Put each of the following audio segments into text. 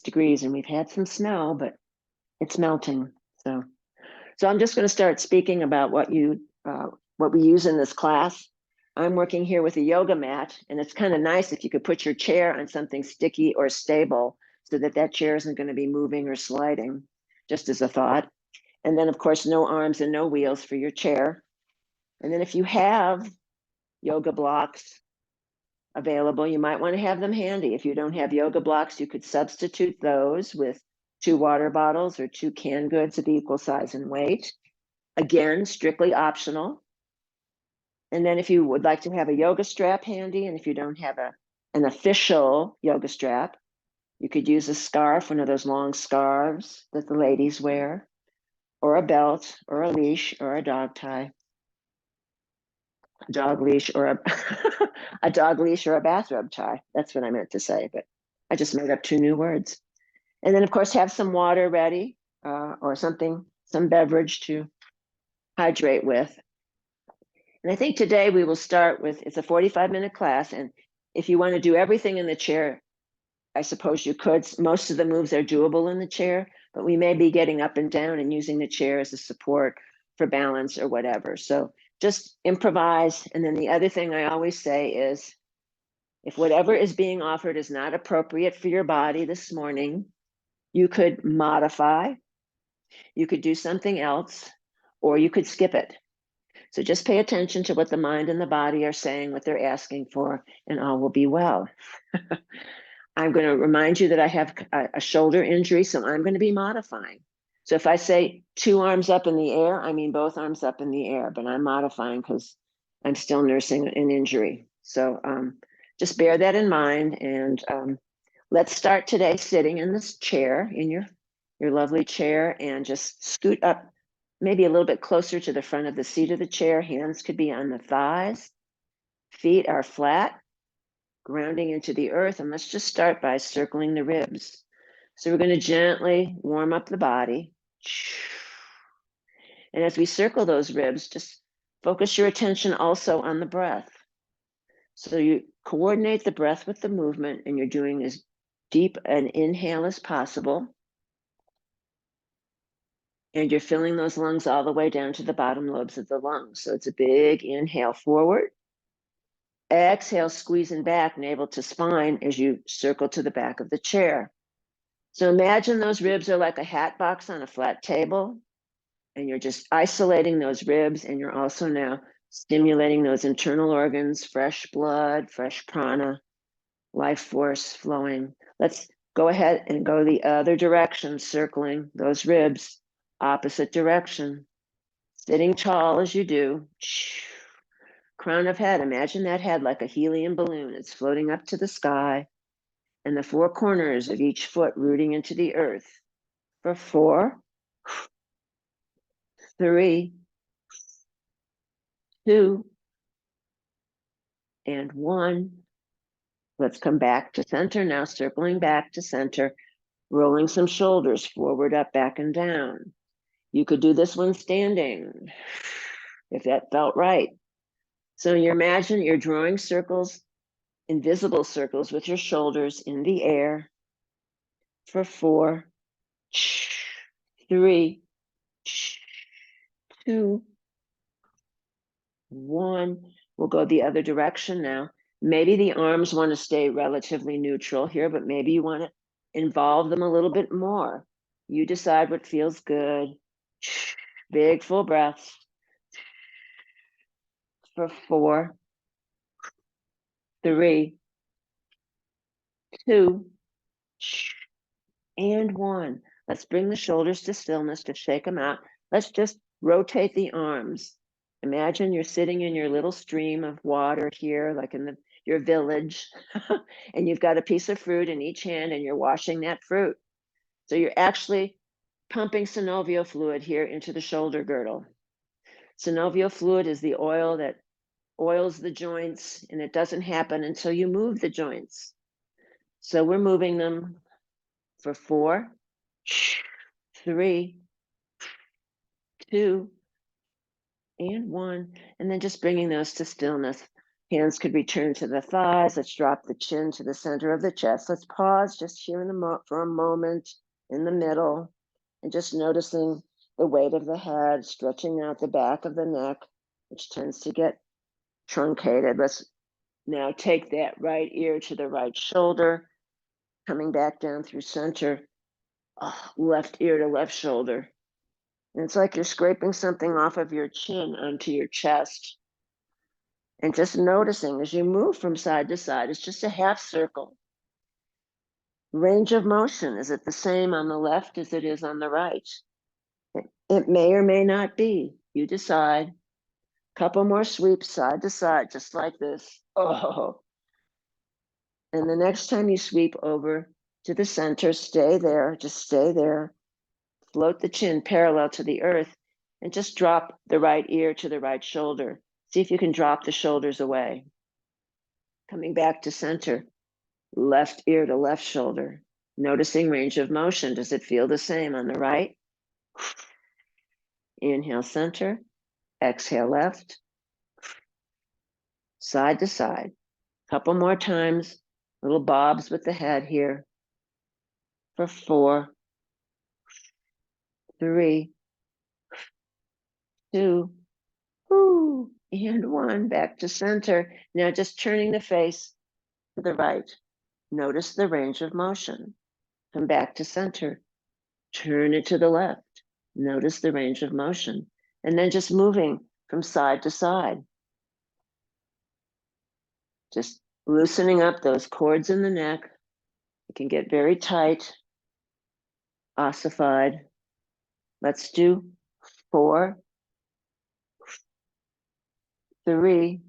degrees, and we've had some snow, but it's melting. So I'm just going to start speaking about what we use in this class. I'm working here with a yoga mat, and it's kind of nice if you could put your chair on something sticky or stable so that chair isn't going to be moving or sliding, just as a thought. And then, of course, no arms and no wheels for your chair. And then if you have yoga blocks available, you might want to have them handy. If you don't have yoga blocks, you could substitute those with 2 water bottles or 2 canned goods of equal size and weight. Again, strictly optional. And then if you would like to have a yoga strap handy, and if you don't have an official yoga strap, you could use a scarf, one of those long scarves that the ladies wear, or a belt, or a leash, or a dog tie. A dog leash or a dog leash or a bathrobe tie. That's what I meant to say, but I just made up 2 new words. And then, of course, have some water ready or something, some beverage to hydrate with. And I think today we will start with, it's a 45-minute class. And if you want to do everything in the chair, I suppose you could. Most of the moves are doable in the chair, but we may be getting up and down and using the chair as a support for balance or whatever. So just improvise. And then the other thing I always say is, if whatever is being offered is not appropriate for your body this morning, you could modify, you could do something else, or you could skip it. So just pay attention to what the mind and the body are saying, what they're asking for, and all will be well. I'm going to remind you that I have a shoulder injury, so I'm going to be modifying. So if I say 2 arms up in the air, I mean both arms up in the air, but I'm modifying because I'm still nursing an injury. So just bear that in mind, and let's start today sitting in this chair, in your lovely chair, and just scoot up maybe a little bit closer to the front of the seat of the chair. Hands could be on the thighs. Feet are flat, grounding into the earth. And let's just start by circling the ribs. So we're going to gently warm up the body. And as we circle those ribs, just focus your attention also on the breath. So you coordinate the breath with the movement, and you're doing as deep an inhale as possible. And you're filling those lungs all the way down to the bottom lobes of the lungs. So it's a big inhale forward. Exhale, squeezing back, navel to spine as you circle to the back of the chair. So imagine those ribs are like a hat box on a flat table, and you're just isolating those ribs, and you're also now stimulating those internal organs, fresh blood, fresh prana, life force flowing. Let's go ahead and go the other direction, circling those ribs, opposite direction. Sitting tall as you do. Crown of head, imagine that head like a helium balloon. It's floating up to the sky, and the 4 corners of each foot rooting into the earth. For 4, 3, 2, and 1. Let's come back to center now, circling back to center, rolling some shoulders forward, up, back, and down. You could do this one standing, if that felt right. So you imagine you're drawing circles, invisible circles with your shoulders in the air. For 4, 3, 2, 1. We'll go the other direction now. Maybe the arms want to stay relatively neutral here, but maybe you want to involve them a little bit more. You decide what feels good. Big full breaths. For 4, 3, 2, and 1. Let's bring the shoulders to stillness, to shake them out. Let's just rotate the arms. Imagine you're sitting in your little stream of water here, like in your village, and you've got a piece of fruit in each hand, and you're washing that fruit. So you're actually pumping synovial fluid here into the shoulder girdle. Synovial fluid is the oil that oils the joints, and it doesn't happen until you move the joints. So we're moving them for 4, 3, 2, and 1, and then just bringing those to stillness. Hands could return to the thighs. Let's drop the chin to the center of the chest. Let's pause just here for a moment in the middle and just noticing the weight of the head, stretching out the back of the neck, which tends to get truncated. Let's now take that right ear to the right shoulder, coming back down through center, left ear to left shoulder. And it's like you're scraping something off of your chin onto your chest. And just noticing as you move from side to side, it's just a half circle. Range of motion, is it the same on the left as it is on the right? It may or may not be. You decide. Couple more sweeps side to side, just like this. Oh. And the next time you sweep over to the center, stay there, just stay there. Float the chin parallel to the earth and just drop the right ear to the right shoulder. See if you can drop the shoulders away. Coming back to center, left ear to left shoulder. Noticing range of motion. Does it feel the same on the right? Inhale center, exhale left, side to side. Couple more times, little bobs with the head here. For 4, 3, 2, and 1, back to center. Now just turning the face to the right. Notice the range of motion. Come back to center. Turn it to the left. Notice the range of motion. And then just moving from side to side. Just loosening up those cords in the neck. It can get very tight, ossified. Let's do 4, 3,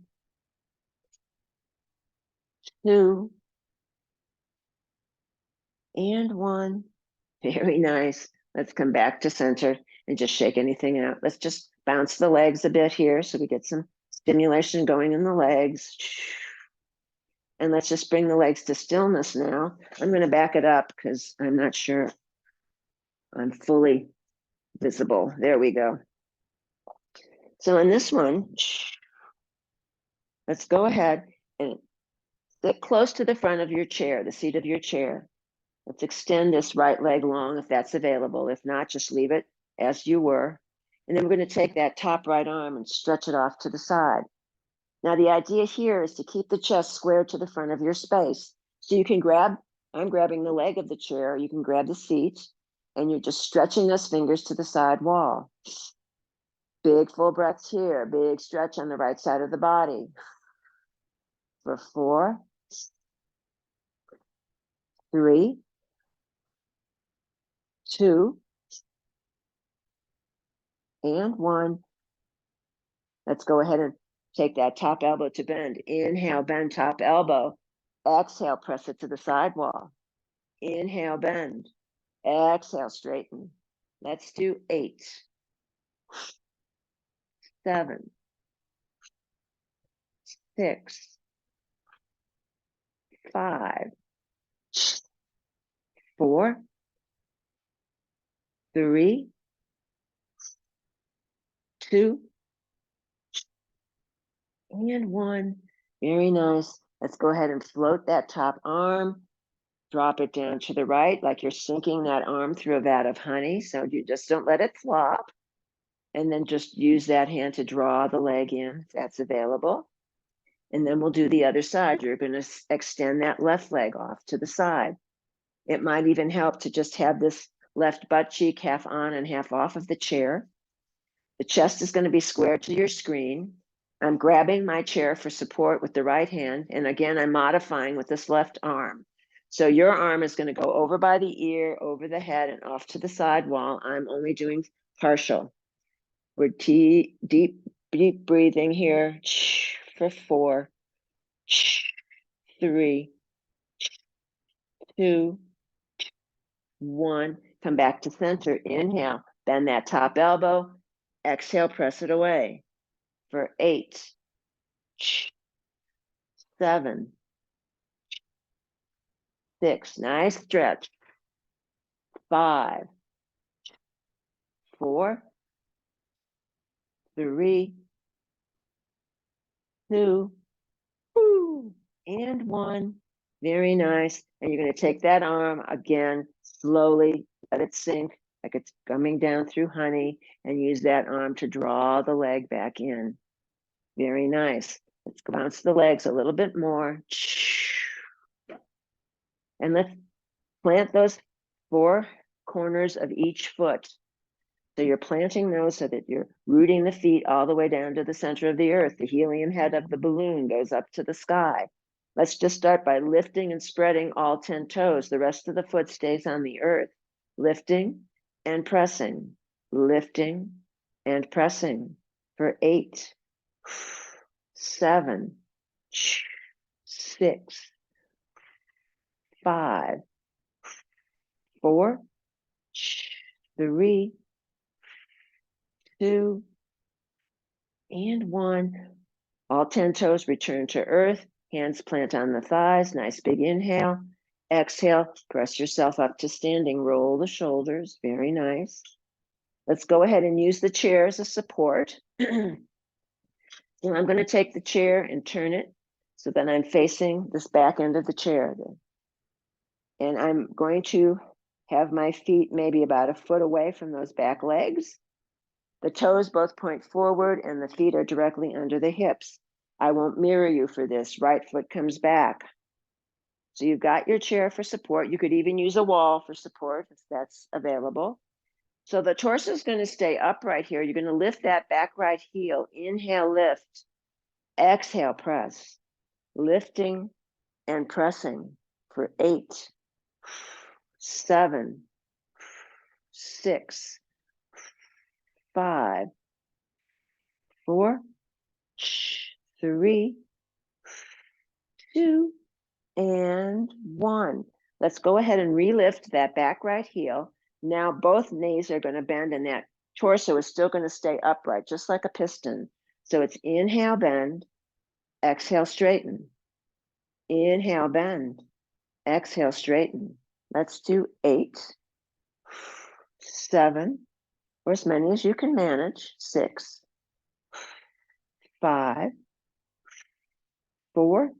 2, and 1. Very nice. Let's come back to center and just shake anything out. Let's just bounce the legs a bit here so we get some stimulation going in the legs. And let's just bring the legs to stillness now. I'm going to back it up because I'm not sure I'm fully visible. There we go. So in this one, let's go ahead and sit close to the front of your chair, the seat of your chair. Let's extend this right leg long if that's available. If not, just leave it as you were. And then we're going to take that top right arm and stretch it off to the side. Now, the idea here is to keep the chest square to the front of your space. So you can grab, I'm grabbing the leg of the chair, you can grab the seat, and you're just stretching those fingers to the side wall. Big full breaths here, big stretch on the right side of the body. For 4, 3, 2, and 1. Let's go ahead and take that top elbow to bend. Inhale, bend top elbow. Exhale, press it to the sidewall. Inhale, bend. Exhale, straighten. Let's do 8, 7, 6, 5, 4, 3, 2, and 1. Very nice. Let's go ahead and float that top arm. Drop it down to the right like you're sinking that arm through a vat of honey. So you just don't let it flop. And then just use that hand to draw the leg in if that's available. And then we'll do the other side. You're going to extend that left leg off to the side. It might even help to just have this left butt cheek half on and half off of the chair. The chest is going to be square to your screen. I'm grabbing my chair for support with the right hand. And again, I'm modifying with this left arm. So your arm is going to go over by the ear, over the head, and off to the side wall. I'm only doing partial. We're deep breathing here for 4, 3, 2, 1. Come back to center. Inhale, bend that top elbow. Exhale, press it away for 8, 7, 6. Nice stretch. 5, 4, 3, 2, and one. Very nice. And you're going to take that arm again, slowly, let it sink like it's coming down through honey, and use that arm to draw the leg back in. Very nice. Let's bounce the legs a little bit more. And let's plant those 4 corners of each foot. So you're planting those so that you're rooting the feet all the way down to the center of the earth. The helium head of the balloon goes up to the sky. Let's just start by lifting and spreading all 10 toes. The rest of the foot stays on the earth. Lifting and pressing, lifting and pressing for 8, 7, 6, 5, 4, 3, 2, and 1. All 10 toes return to earth. Hands plant on the thighs. Nice big inhale. Exhale, press yourself up to standing. Roll the shoulders. Very nice. Let's go ahead and use the chair as a support. And I'm going to take the chair and turn it so that I'm facing this back end of the chair. And I'm going to have my feet maybe about a foot away from those back legs. The toes both point forward and the feet are directly under the hips. I won't mirror you for this. Right foot comes back. So you've got your chair for support. You could even use a wall for support if that's available. So the torso is going to stay upright here. You're going to lift that back right heel. Inhale, lift. Exhale, press. Lifting and pressing for 8, 7, 6, 5, 4, 3, 2, and 1. Let's go ahead and relift that back right heel. Now both knees are going to bend and that torso is still going to stay upright, just like a piston. So it's inhale, bend, exhale, straighten. Inhale, bend, exhale, straighten. Let's do 8, 7, or as many as you can manage. 6, 5, 4,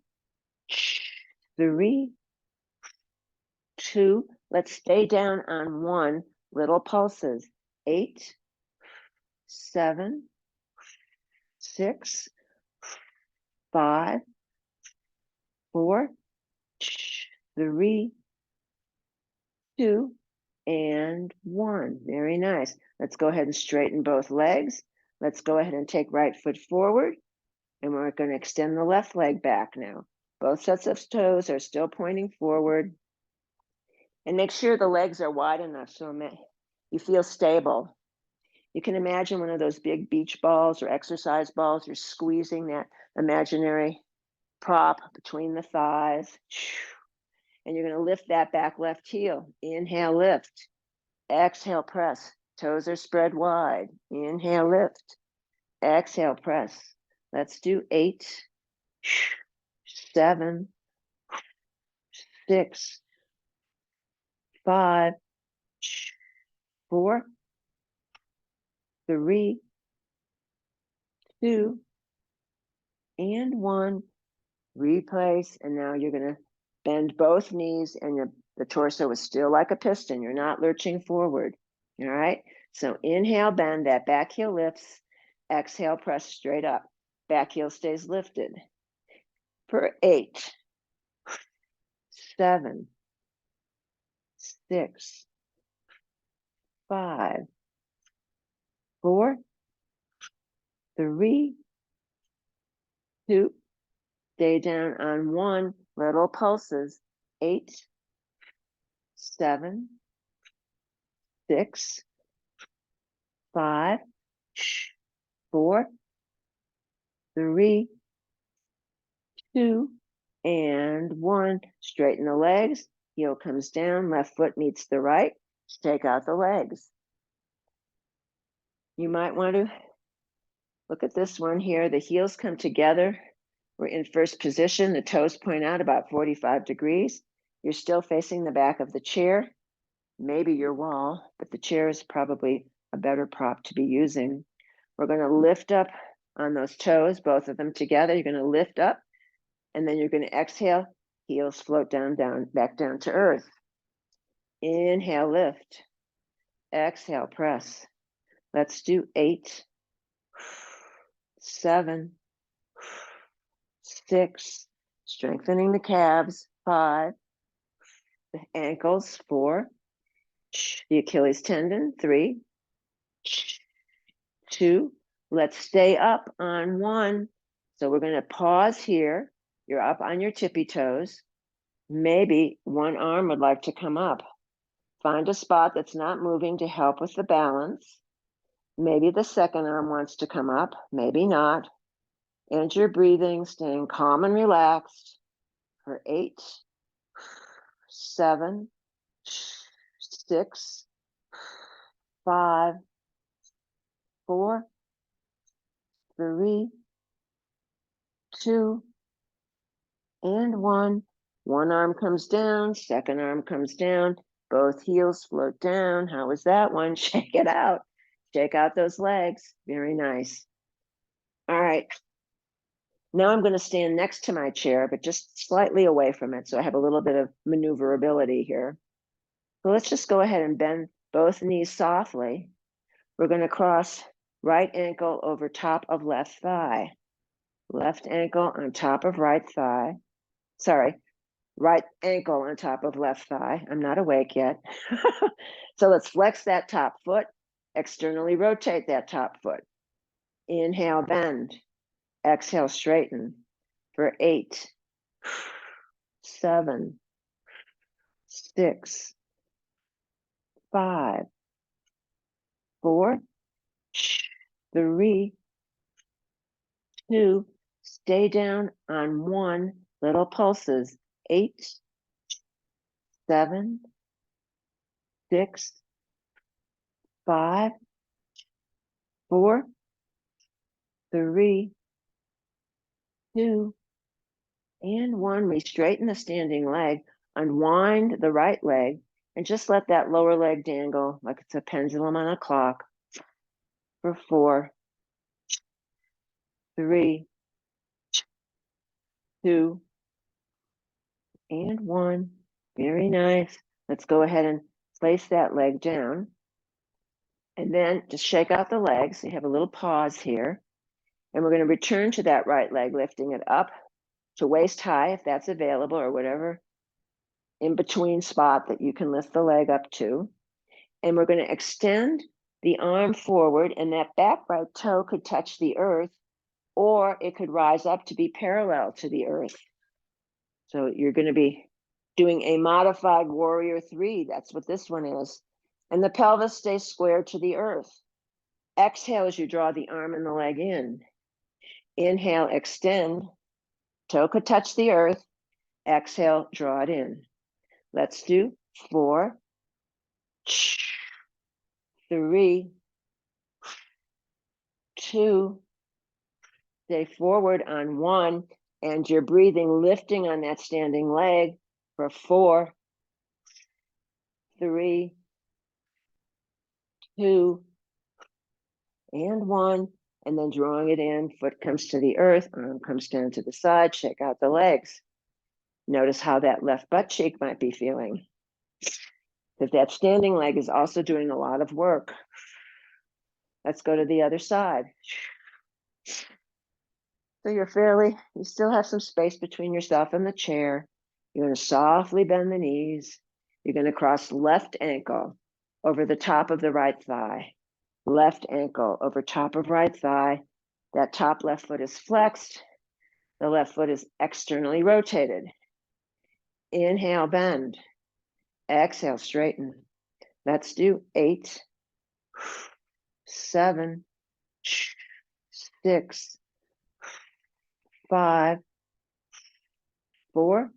3, 2. Let's stay down on 1. Little pulses. 8, 7, 6, 5, 4, 3, 2, and 1. Very nice. Let's go ahead and straighten both legs. Let's go ahead and take right foot forward. And we're going to extend the left leg back now. Both sets of toes are still pointing forward. And make sure the legs are wide enough so you feel stable. You can imagine one of those big beach balls or exercise balls. You're squeezing that imaginary prop between the thighs. And you're going to lift that back left heel. Inhale, lift. Exhale, press. Toes are spread wide. Inhale, lift. Exhale, press. Let's do 8, 7, 6, 5, 4, 3, 2, and 1. Replace, and now you're going to bend both knees, and the torso is still like a piston. You're not lurching forward. All right. So inhale, bend, that back heel lifts. Exhale, press straight up. Back heel stays lifted. For 8, 7, 6, 5, 4, 3, 2. Stay down on 1. Little pulses. 8, 7, 6, 5, 4, 3, 2, and 1. Straighten the legs. Heel comes down. Left foot meets the right. Take out the legs. You might want to look at this one here. The heels come together. We're in first position. The toes point out about 45 degrees. You're still facing the back of the chair, maybe your wall, but the chair is probably a better prop to be using. We're going to lift up on those toes, both of them together. You're going to lift up And then you're going to exhale, heels float down, back down to earth. Inhale, lift. Exhale, press. Let's do 8, 7, 6, strengthening the calves, 5, the ankles, 4, the Achilles tendon, 3, 2. Let's stay up on 1. So we're going to pause here. You're up on your tippy toes. Maybe one arm would like to come up. Find a spot that's not moving to help with the balance. Maybe the second arm wants to come up, maybe not. And you're breathing, staying calm and relaxed for 8, 7, 6, 5, 4, 3, 2, and 1. One arm comes down, second arm comes down, both heels float down. How was that one? Shake it out. Shake out those legs. Very nice. All right. Now I'm going to stand next to my chair, but just slightly away from it, so I have a little bit of maneuverability here. So let's just go ahead and bend both knees softly. We're going to cross right ankle over top of left thigh. Left ankle on top of right thigh. Sorry, right ankle on top of left thigh. I'm not awake yet. So let's flex that top foot, externally rotate that top foot. Inhale, bend. Exhale, straighten for 8, 7, 6, 5, 4, 3, 2. Stay down on 1. Little pulses. 8, 7, 6, 5, 4, 3, 2, and 1. We straighten the standing leg, unwind the right leg, and just let that lower leg dangle like it's a pendulum on a clock for 4, 3, 2, and 1. Very nice. Let's go ahead and place that leg down. And then just shake out the legs. You have a little pause here. And we're going to return to that right leg, lifting it up to waist high, if that's available, or whatever in between spot that you can lift the leg up to. And we're going to extend the arm forward, and that back right toe could touch the earth, or it could rise up to be parallel to the earth. So you're going to be doing a modified warrior 3. That's what this one is. And the pelvis stays square to the earth. Exhale as you draw the arm and the leg in. Inhale, extend. Toe could touch the earth. Exhale, draw it in. Let's do 4, 3, 2. Stay forward on 1. And you're breathing, lifting on that standing leg for 4, 3, 2, and 1. And then drawing it in, foot comes to the earth, arm comes down to the side, shake out the legs. Notice how that left butt cheek might be feeling. Because that standing leg is also doing a lot of work. Let's go to the other side. So you still have some space between yourself and the chair. You're going to softly bend the knees. You're going to cross left ankle over the top of the right thigh. Left ankle over top of right thigh. That top left foot is flexed. The left foot is externally rotated. Inhale, bend. Exhale, straighten. Let's do 8, 7, 6, 5, 4,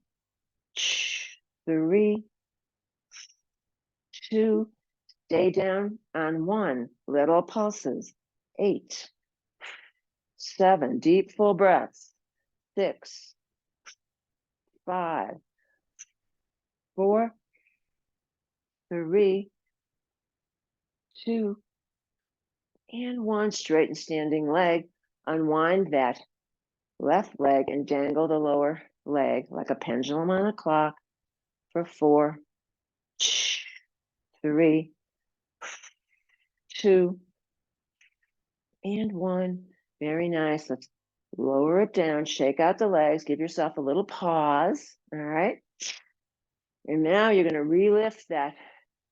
3, 2. Stay down on 1. Little pulses. 8, 7. Deep, full breaths. 6, 5, 4, 3, 2, and 1. Straighten standing leg. Unwind that left leg and dangle the lower leg like a pendulum on a clock for 4, 3, 2, and 1. Very nice. Let's lower it down, shake out the legs, give yourself a little pause. All right. And now you're going to relift that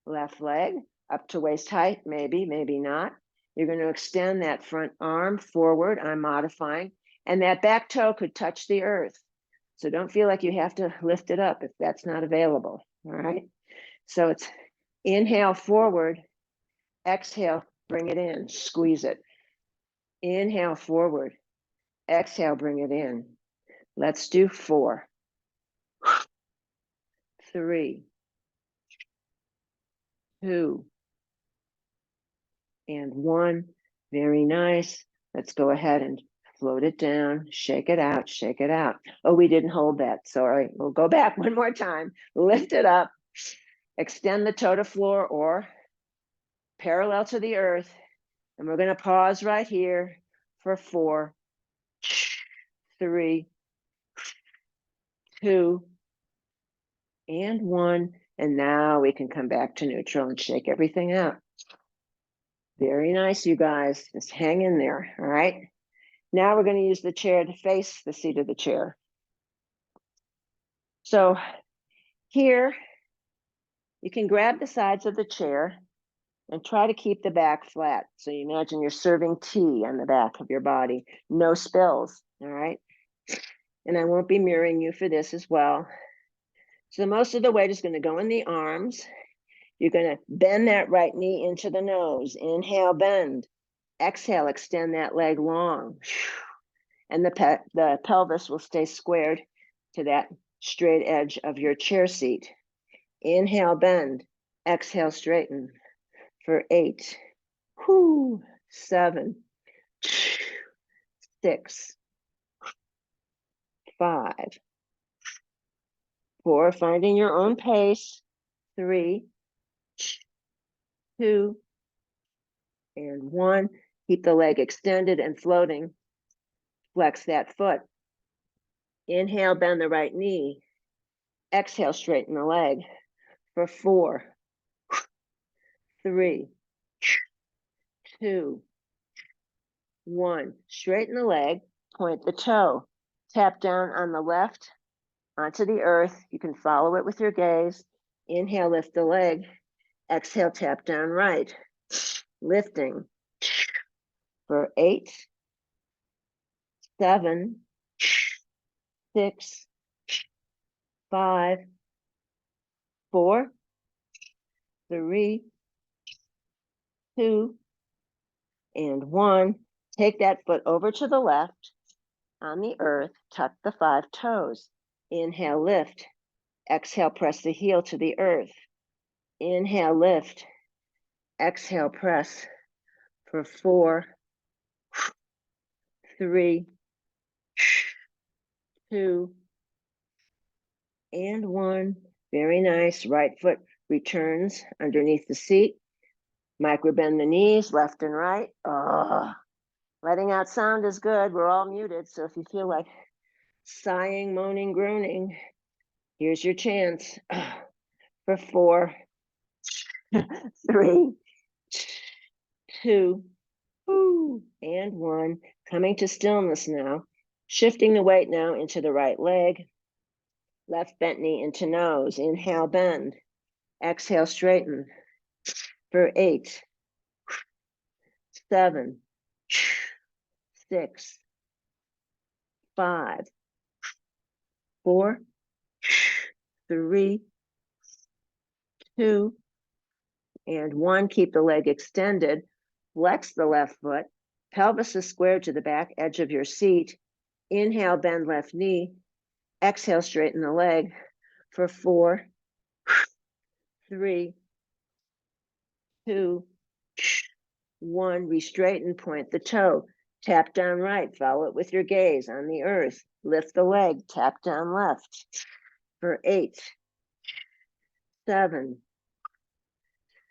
left leg up to waist height, maybe, maybe not. You're going to extend that front arm forward. I'm modifying. And that back toe could touch the earth. So don't feel like you have to lift it up if that's not available. All right. So it's inhale forward, exhale, bring it in, squeeze it. Inhale forward, exhale, bring it in. Let's do 4, 3, 2, and 1. Very nice. Let's go ahead and float it down, shake it out, shake it out. Oh, we didn't hold that. Sorry. We'll go back one more time. Lift it up, extend the toe to floor or parallel to the earth. And we're going to pause right here for 4, 3, 2, and 1. And now we can come back to neutral and shake everything out. Very nice, you guys. Just hang in there, all right? Now we're going to use the chair to face the seat of the chair. So here, you can grab the sides of the chair and try to keep the back flat. So you imagine you're serving tea on the back of your body. No spills, all right? And I won't be mirroring you for this as well. So most of the weight is going to go in the arms. You're going to bend that right knee into the nose. Inhale, bend. Exhale, extend that leg long. And the pelvis will stay squared to that straight edge of your chair seat. Inhale, bend. Exhale, straighten for 8, 7, 6, 5, 4, finding your own pace. 3, 2, and 1. Keep the leg extended and floating. Flex that foot. Inhale, bend the right knee. Exhale, straighten the leg for 4, 3, 2, 1. Straighten the leg, point the toe. Tap down on the left onto the earth. You can follow it with your gaze. Inhale, lift the leg. Exhale, tap down right. Lifting for 8, 7, 6, 5, 4, 3, 2, and 1. Take that foot over to the left on the earth. Tuck the 5 toes. Inhale, lift. Exhale, press the heel to the earth. Inhale, lift. Exhale, press for 4, 3, 2, and 1. Very nice. Right foot returns underneath the seat. Micro bend the knees, left and right. Letting out sound is good. We're all muted. So if you feel like sighing, moaning, groaning, here's your chance for 4, 3, 2, and 1. Coming to stillness now. Shifting the weight now into the right leg. Left bent knee into nose. Inhale, bend. Exhale, straighten for 8, 7, 6, 5, 4, 3, 2, and 1. Keep the leg extended. Flex the left foot. Pelvis is squared to the back edge of your seat. Inhale, bend left knee. Exhale, straighten the leg for 4, 3, 2, 1. Re-straighten, point the toe. Tap down right. Follow it with your gaze on the earth. Lift the leg. Tap down left for 8, 7,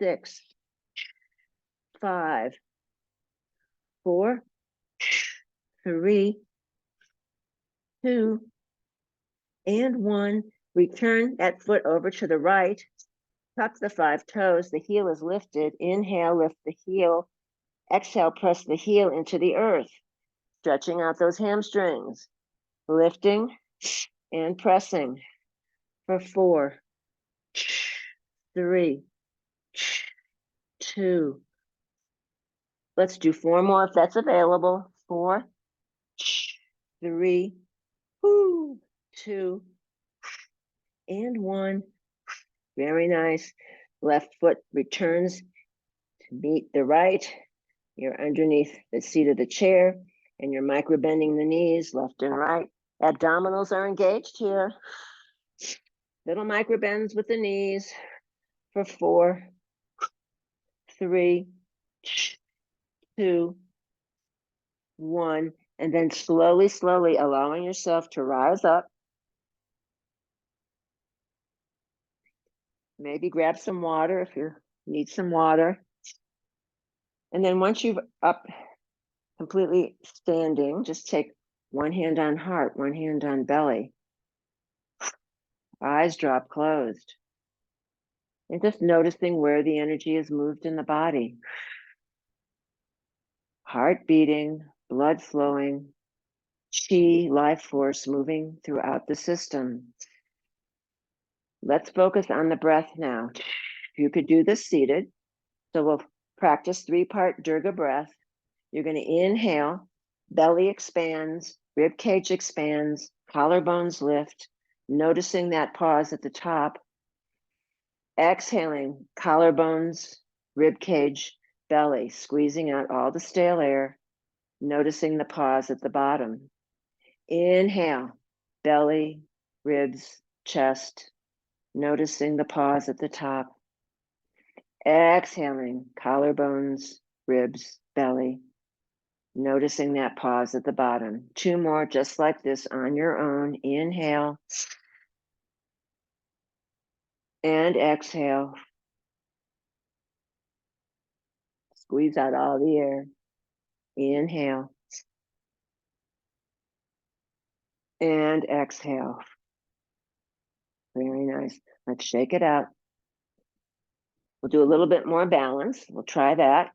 6, 5, 4, 3, 2, and 1. Return that foot over to the right. Tuck the 5 toes. The heel is lifted. Inhale, lift the heel. Exhale, press the heel into the earth, stretching out those hamstrings. Lifting and pressing for 4, 3, 2. Let's do 4 more if that's available. 4, 3, 2, and 1. Very nice. Left foot returns to meet the right. You're underneath the seat of the chair and you're micro bending the knees left and right. Abdominals are engaged here. Little micro bends with the knees for 4, 3, 2, 1. And then slowly, slowly allowing yourself to rise up. Maybe grab some water if you need some water. And then once you're up completely standing, just take one hand on heart, one hand on belly. Eyes drop closed. And just noticing where the energy is moved in the body. Heart beating, blood flowing, chi, life force moving throughout the system. Let's focus on the breath now. You could do this seated. So we'll practice 3-part Durga breath. You're going to inhale, belly expands, rib cage expands, collarbones lift, noticing that pause at the top. Exhaling, collarbones, rib cage, belly, squeezing out all the stale air, noticing the pause at the bottom. Inhale, belly, ribs, chest, noticing the pause at the top. Exhaling, collarbones, ribs, belly, noticing that pause at the bottom. 2 more just like this on your own. Inhale and exhale. Squeeze out all the air. Inhale and exhale. Very nice. Let's shake it out. We'll do a little bit more balance. We'll try that.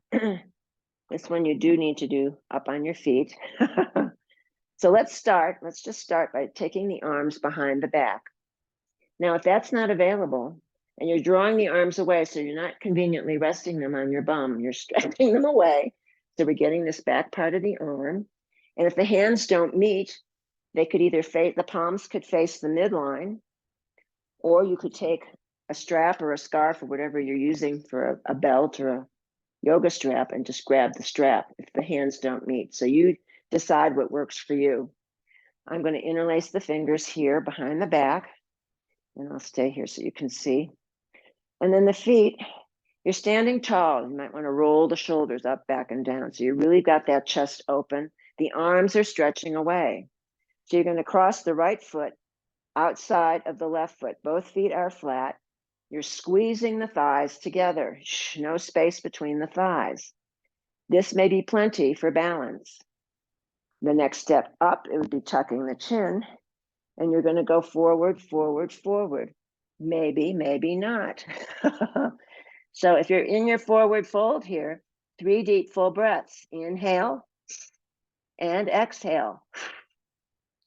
This one you do need to do up on your feet. So let's just start by taking the arms behind the back. Now, if that's not available and you're drawing the arms away, so you're not conveniently resting them on your bum, you're stretching them away. So we're getting this back part of the arm. And if the hands don't meet, they could either face, the palms could face the midline, or you could take a strap or a scarf or whatever you're using for a belt or a yoga strap and just grab the strap if the hands don't meet. So you decide what works for you. I'm going to interlace the fingers here behind the back, and I'll stay here so you can see. And then the feet, you're standing tall. You might want to roll the shoulders up, back, and down. So you really got that chest open. The arms are stretching away. So you're going to cross the right foot outside of the left foot. Both feet are flat. You're squeezing the thighs together. No space between the thighs. This may be plenty for balance. The next step up, it would be tucking the chin, and you're going to go forward, forward, forward. Maybe, maybe not. So if you're in your forward fold here, 3 deep full breaths. Inhale and exhale.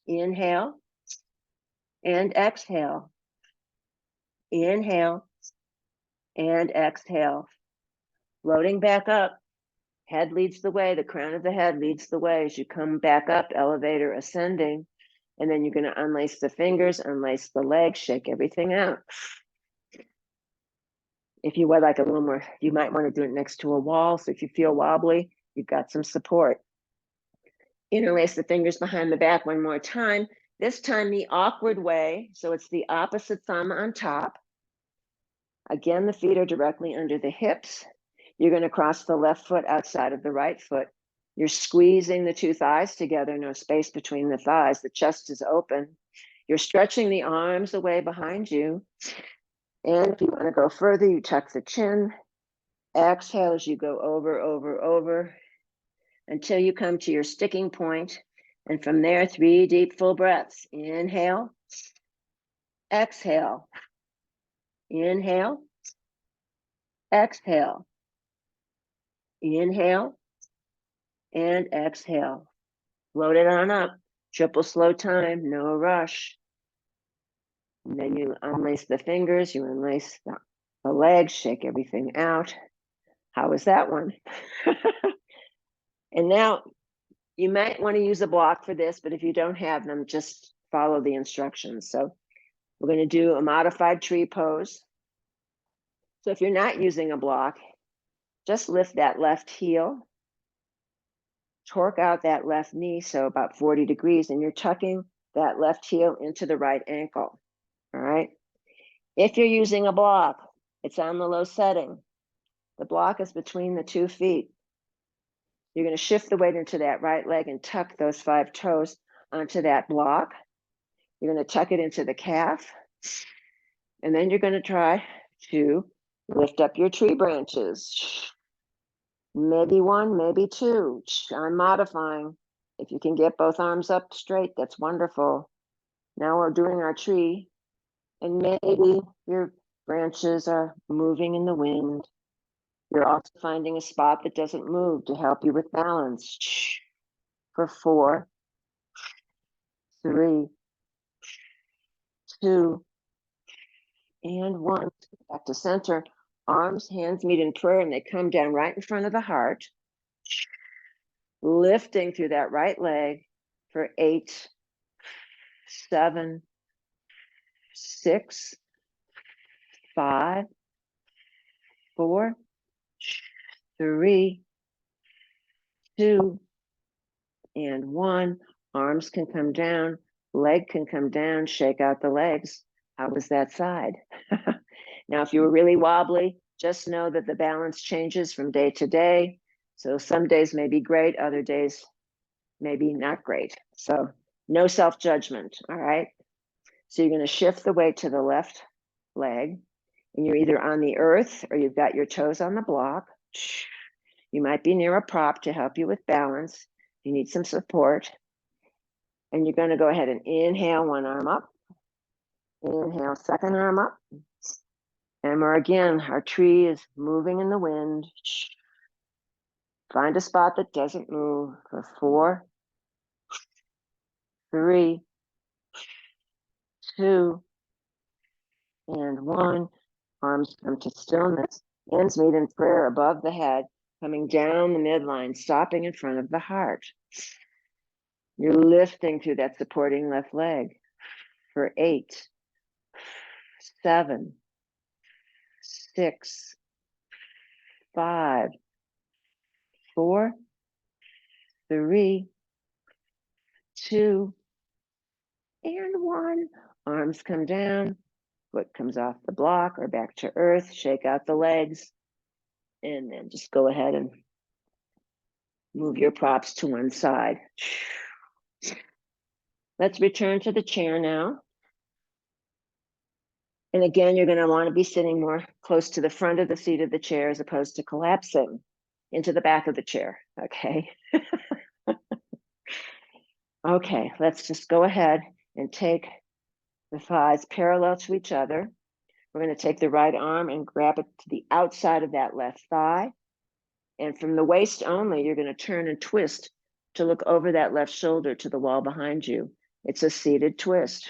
Inhale and exhale. Inhale and exhale. Floating back up. Head leads the way. The crown of the head leads the way as you come back up, elevator ascending. And then you're going to unlace the fingers, unlace the legs, shake everything out. If you would like a little more, you might want to do it next to a wall. So if you feel wobbly, you've got some support. Interlace the fingers behind the back one more time. This time the awkward way. So it's the opposite thumb on top. Again, the feet are directly under the hips. You're going to cross the left foot outside of the right foot. You're squeezing the 2 thighs together, no space between the thighs. The chest is open. You're stretching the arms away behind you. And if you want to go further, you tuck the chin. Exhale as you go over, over, over, until you come to your sticking point. And from there, 3 deep full breaths. Inhale, exhale, inhale, exhale, inhale, and exhale. Load it on up. Triple slow time, no rush. And then you unlace the fingers, you unlace the legs, shake everything out. How was that one? And now you might want to use a block for this, but if you don't have them, just follow the instructions. So we're going to do a modified tree pose. So if you're not using a block, just lift that left heel, torque out that left knee, so about 40 degrees, and you're tucking that left heel into the right ankle, all right? If you're using a block, it's on the low setting. The block is between the 2 feet. You're going to shift the weight into that right leg and tuck those 5 toes onto that block. You're going to tuck it into the calf. And then you're going to try to lift up your tree branches. Maybe 1, maybe 2. I'm modifying. If you can get both arms up straight, that's wonderful. Now we're doing our tree. And maybe your branches are moving in the wind. You're also finding a spot that doesn't move to help you with balance. For 4, 3, 2, and 1. Back to center. Arms, hands meet in prayer, and they come down right in front of the heart. Lifting through that right leg for 8, 7, 6, 5, 4, 3, 2, and 1. Arms can come down, leg can come down, shake out the legs. How was that side? Now, if you were really wobbly, just know that the balance changes from day to day. So some days may be great, other days maybe not great. So no self-judgment, all right? So you're going to shift the weight to the left leg, and you're either on the earth or you've got your toes on the block. You might be near a prop to help you with balance. You need some support. And you're going to go ahead and inhale, one arm up. Inhale, second arm up. And our tree is moving in the wind. Find a spot that doesn't move for 4, 3, 2, and 1. Arms come to stillness. Hands meet in prayer above the head, coming down the midline, stopping in front of the heart. You're lifting through that supporting left leg for 8, 7, 6, 5, 4, 3, 2, and 1. Arms come down, foot comes off the block or back to earth, shake out the legs, and then just go ahead and move your props to one side. Let's return to the chair now. And again, you're going to want to be sitting more close to the front of the seat of the chair as opposed to collapsing into the back of the chair, okay? Okay, let's just go ahead and take the thighs parallel to each other. We're going to take the right arm and grab it to the outside of that left thigh. And from the waist only, you're going to turn and twist to look over that left shoulder to the wall behind you. It's a seated twist.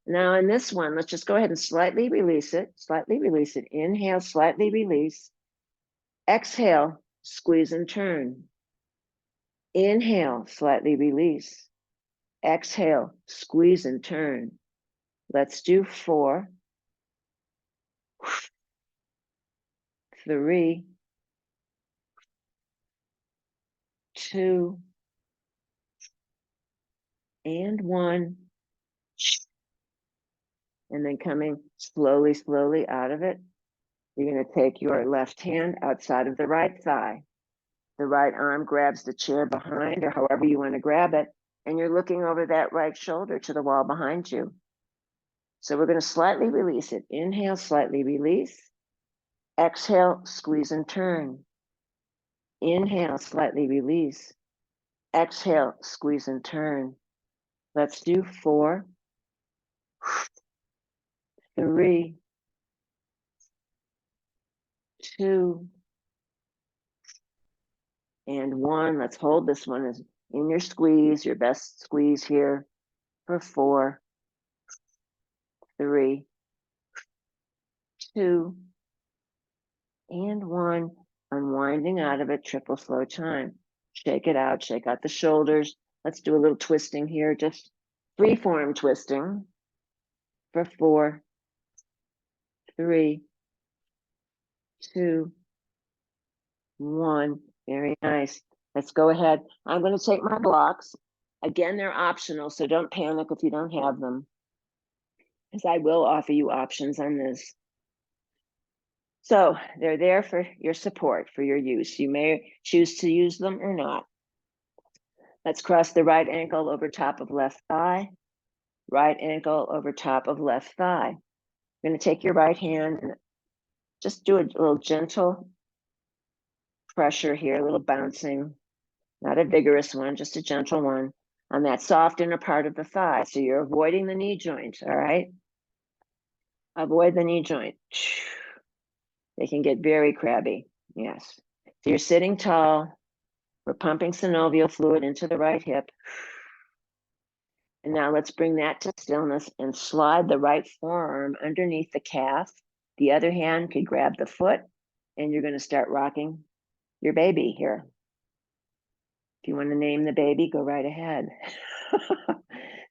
Now in this one, let's just go ahead and slightly release it. Slightly release it. Inhale, slightly release. Exhale, squeeze and turn. Inhale, slightly release. Exhale, squeeze and turn. Let's do 4, 3, 2, and 1. And then coming slowly, slowly out of it, you're going to take your left hand outside of the right thigh. The right arm grabs the chair behind, or however you want to grab it, and you're looking over that right shoulder to the wall behind you. So we're going to slightly release it. Inhale, slightly release. Exhale, squeeze and turn. Inhale, slightly release. Exhale, squeeze and turn. Let's do 4, 3, 2, and 1. Let's hold this one as in your squeeze, your best squeeze here for 4, 3, 2, and 1. Unwinding out of it, triple slow time. Shake it out, shake out the shoulders. Let's do a little twisting here, just free form twisting for 4, 3, 2, 1. Very nice. Let's go ahead. I'm going to take my blocks. Again, they're optional, so don't panic if you don't have them, because I will offer you options on this. So they're there for your support, for your use. You may choose to use them or not. Let's cross the right ankle over top of left thigh. Right ankle over top of left thigh. You're going to take your right hand and just do a little gentle pressure here, a little bouncing, not a vigorous one, just a gentle one on that soft inner part of the thigh. So you're avoiding the knee joint, all right? Avoid the knee joint. They can get very crabby, yes. So you're sitting tall. We're pumping synovial fluid into the right hip. And now let's bring that to stillness and slide the right forearm underneath the calf. The other hand could grab the foot, and you're going to start rocking your baby here. If you want to name the baby, go right ahead.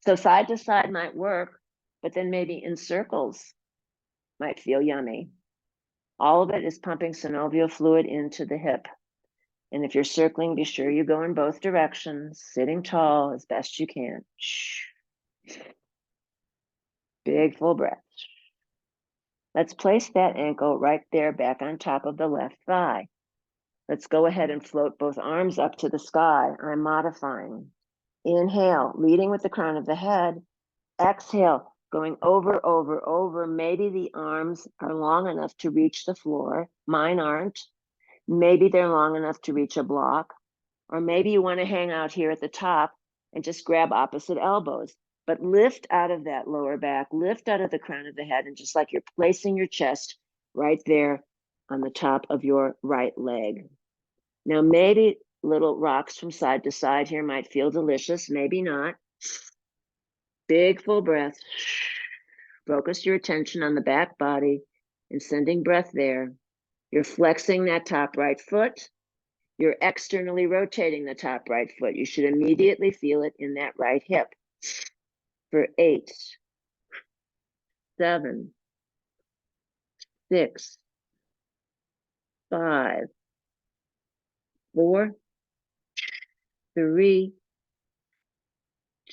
So side to side might work, but then maybe in circles might feel yummy. All of it is pumping synovial fluid into the hip. And if you're circling, be sure you go in both directions, sitting tall as best you can. Big full breath. Let's place that ankle right there back on top of the left thigh. Let's go ahead and float both arms up to the sky. I'm modifying. Inhale, leading with the crown of the head. Exhale, going over, over, over. Maybe the arms are long enough to reach the floor. Mine aren't. Maybe they're long enough to reach a block. Or maybe you want to hang out here at the top and just grab opposite elbows. But lift out of that lower back, lift out of the crown of the head, and just like you're placing your chest right there on the top of your right leg. Now, maybe little rocks from side to side here might feel delicious, maybe not. Big full breath. Focus your attention on the back body and sending breath there. You're flexing that top right foot. You're externally rotating the top right foot. You should immediately feel it in that right hip. For 8, 7, 6, 5, 4, 3,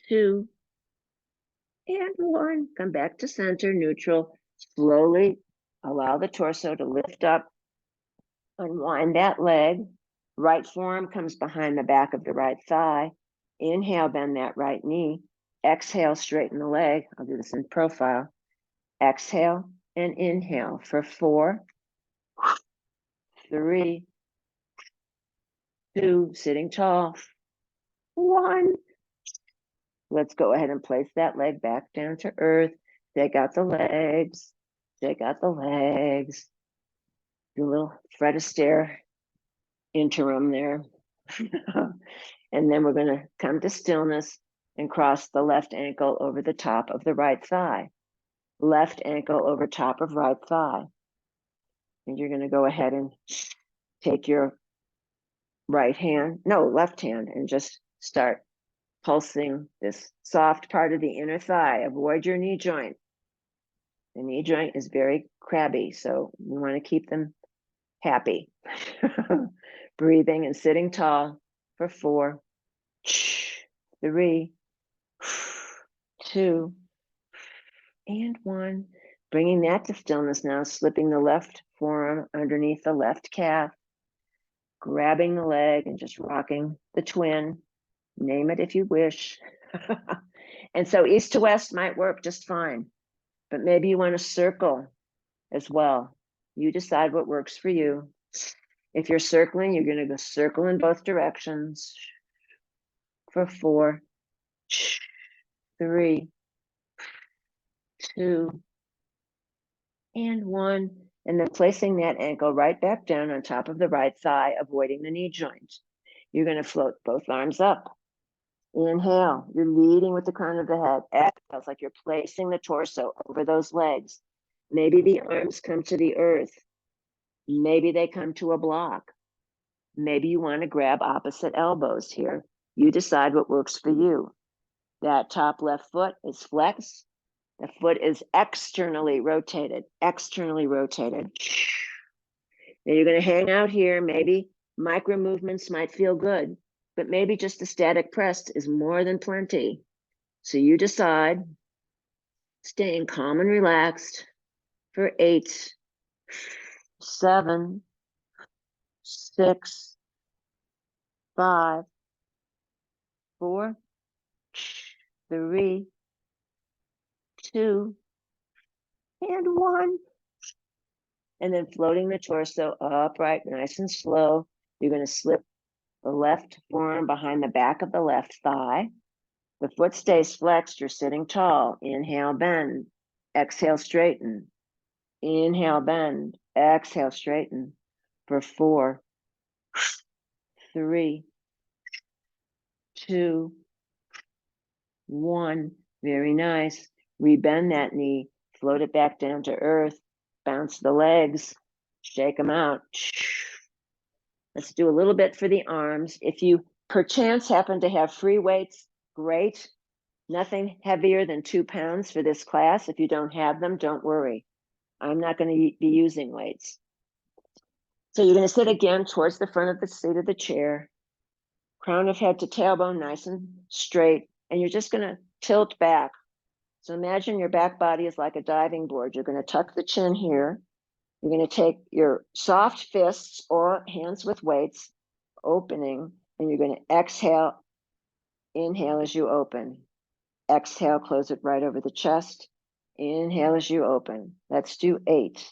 2, and 1. Come back to center, neutral. Slowly allow the torso to lift up. Unwind that leg. Right forearm comes behind the back of the right thigh. Inhale, bend that right knee. Exhale, straighten the leg. I'll do this in profile. Exhale and inhale for 4, 3, 2, sitting tall, 1. Let's go ahead and place that leg back down to earth. Take out the legs. Take out the legs. Do a little Fred Astaire interim there. And then we're going to come to stillness and cross the left ankle over the top of the right thigh. Left ankle over top of right thigh. And you're going to go ahead and take your left hand, and just start pulsing this soft part of the inner thigh. Avoid your knee joint. The knee joint is very crabby, so you want to keep them happy. Breathing and sitting tall for 4, 3, 2, and 1. Bringing that to stillness now, slipping the left forearm underneath the left calf, grabbing the leg and just rocking the twin. Name it if you wish. And so east to west might work just fine, but maybe you want to circle as well. You decide what works for you. If you're circling, you're going to go circle in both directions. for 4, 3, 2, and 1. And then placing that ankle right back down on top of the right thigh, avoiding the knee joint. You're going to float both arms up. Inhale, you're leading with the crown of the head. Exhale, it's like you're placing the torso over those legs. Maybe the arms come to the earth. Maybe they come to a block. Maybe you want to grab opposite elbows here. You decide what works for you. That top left foot is flexed. The foot is externally rotated, externally rotated. Now you're going to hang out here. Maybe micro movements might feel good, but maybe just a static press is more than plenty. So you decide, staying calm and relaxed for 8, 7, 6, 5, 4, 3, 2, and 1. And then floating the torso upright, nice and slow. You're going to slip the left forearm behind the back of the left thigh. The foot stays flexed. You're sitting tall. Inhale, bend. Exhale, straighten. Inhale, bend. Exhale, straighten. For 4, 3, 2, 1. Very nice. Rebend that knee. Float it back down to earth. Bounce the legs. Shake them out. Let's do a little bit for the arms. If you perchance happen to have free weights, great. Nothing heavier than 2 pounds for this class. If you don't have them, don't worry. I'm not going to be using weights. So you're going to sit again towards the front of the seat of the chair. Crown of head to tailbone, nice and straight. And you're just going to tilt back. So imagine your back body is like a diving board. You're going to tuck the chin here. You're going to take your soft fists or hands with weights, opening, and you're going to exhale. Inhale as you open. Exhale, close it right over the chest. Inhale as you open. Let's do 8,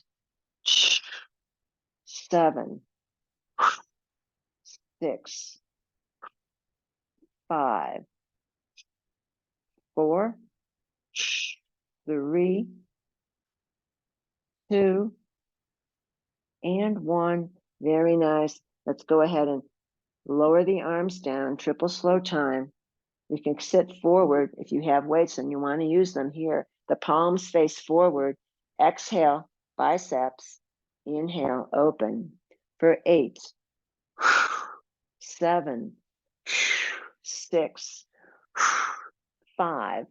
7, 6, 5, 4, 3, 2, and 1. Very nice. Let's go ahead and lower the arms down, triple slow time. You can sit forward if you have weights and you want to use them here. The palms face forward. Exhale, biceps. Inhale, open. For 8, 7, 6, 5,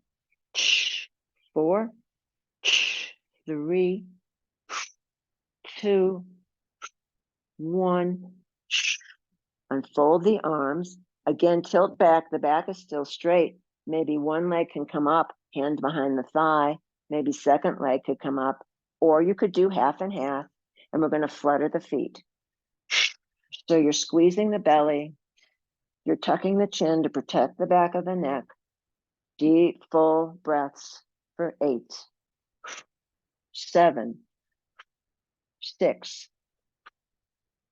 4, 3, 2, 1. Unfold the arms. Again, tilt back. The back is still straight. Maybe one leg can come up, hand behind the thigh. Maybe second leg could come up. Or you could do half and half. And we're going to flutter the feet. So you're squeezing the belly. You're tucking the chin to protect the back of the neck. Deep, full breaths for 8, 7, 6,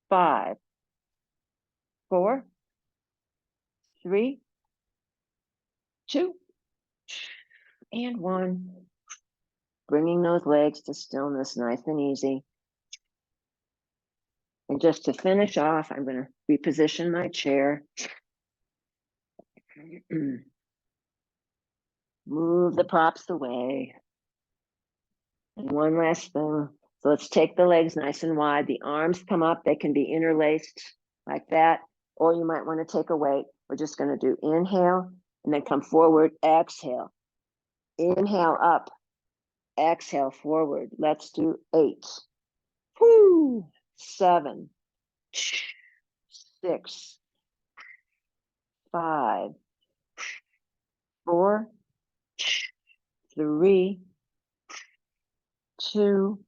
5, 4, 3, 2, and 1. Bringing those legs to stillness, nice and easy. And just to finish off, I'm going to reposition my chair. Move the props away. And one last thing. So let's take the legs nice and wide. The arms come up. They can be interlaced like that. Or you might want to take a weight. We're just going to do inhale and then come forward. Exhale. Inhale up. Exhale forward. Let's do 8. 7, 6, 5, 4, 3, 2,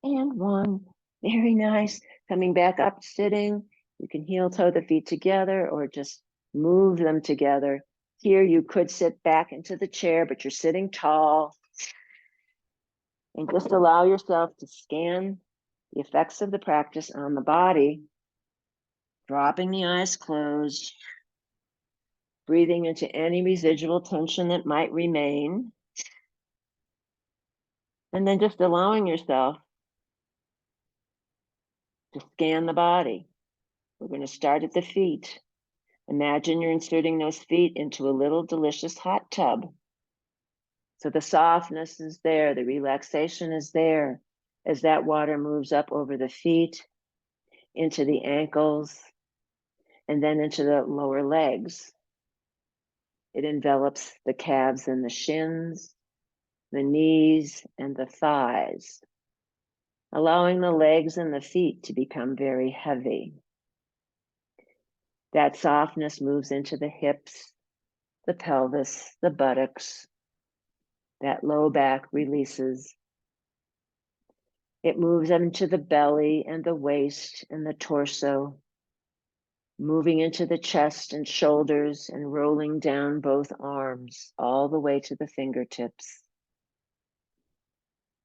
and 1. Very nice. Coming back up, sitting. You can heel toe the feet together or just move them together. Here you could sit back into the chair, but you're sitting tall. And just allow yourself to scan the effects of the practice on the body, dropping the eyes closed. breathing into any residual tension that might remain, and then just allowing yourself to scan the body. We're going to start at the feet. Imagine you're inserting those feet into a little delicious hot tub. So the softness is there, the relaxation is there as that water moves up over the feet, into the ankles, and then into the lower legs. It envelops the calves and the shins, the knees and the thighs, allowing the legs and the feet to become very heavy. That softness moves into the hips, the pelvis, the buttocks. That low back releases. It moves into the belly and the waist and the torso, moving into the chest and shoulders and rolling down both arms all the way to the fingertips.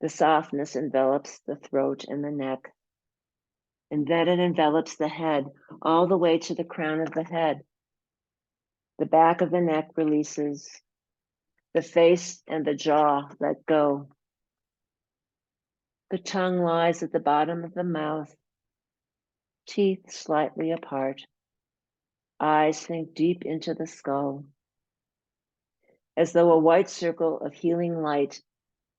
The softness envelops the throat and the neck, and then it envelops the head all the way to the crown of the head. The back of the neck releases. The face and the jaw let go. The tongue lies at the bottom of the mouth, teeth slightly apart. Eyes sink deep into the skull, as though a white circle of healing light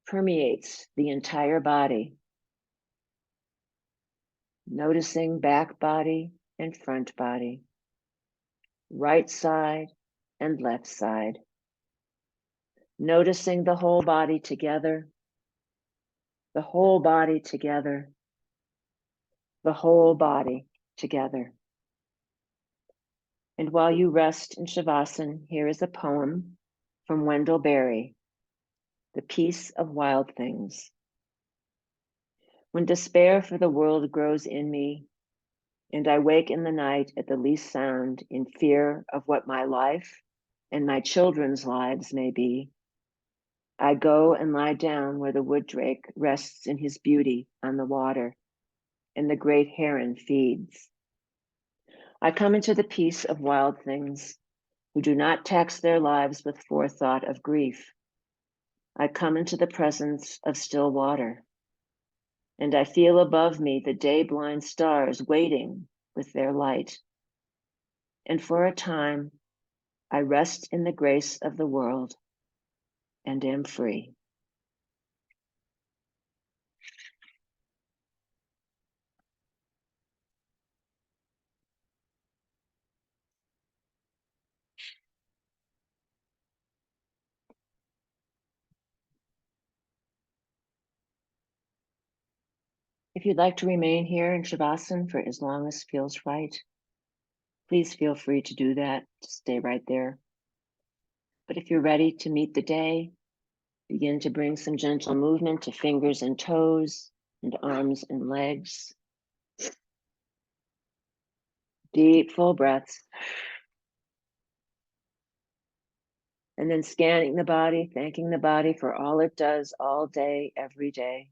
permeates the entire body. Noticing back body and front body, right side and left side. Noticing the whole body together, the whole body together, the whole body together. And while you rest in Shavasana, here is a poem from Wendell Berry, The Peace of Wild Things. When despair for the world grows in me, and I wake in the night at the least sound in fear of what my life and my children's lives may be, I go and lie down where the wood drake rests in his beauty on the water, and the great heron feeds. I come into the peace of wild things who do not tax their lives with forethought of grief. I come into the presence of still water, and I feel above me the day-blind stars waiting with their light. And for a time, I rest in the grace of the world and am free. If you'd like to remain here in Shavasana for as long as feels right, please feel free to do that, to stay right there. But if you're ready to meet the day, begin to bring some gentle movement to fingers and toes and arms and legs. Deep, full breaths. And then scanning the body, thanking the body for all it does all day, every day.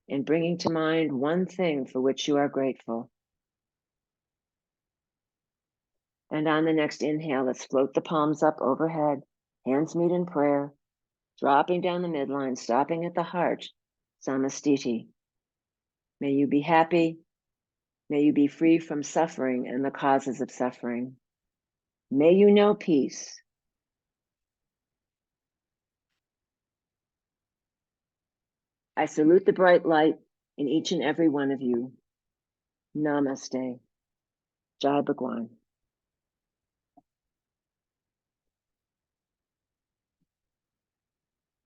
And bringing to mind one thing for which you are grateful. And on the next inhale, let's float the palms up overhead, hands meet in prayer, dropping down the midline, stopping at the heart, Samastiti. May you be happy. May you be free from suffering and the causes of suffering. May you know peace. I salute the bright light in each and every one of you. Namaste. Jai Bhagwan.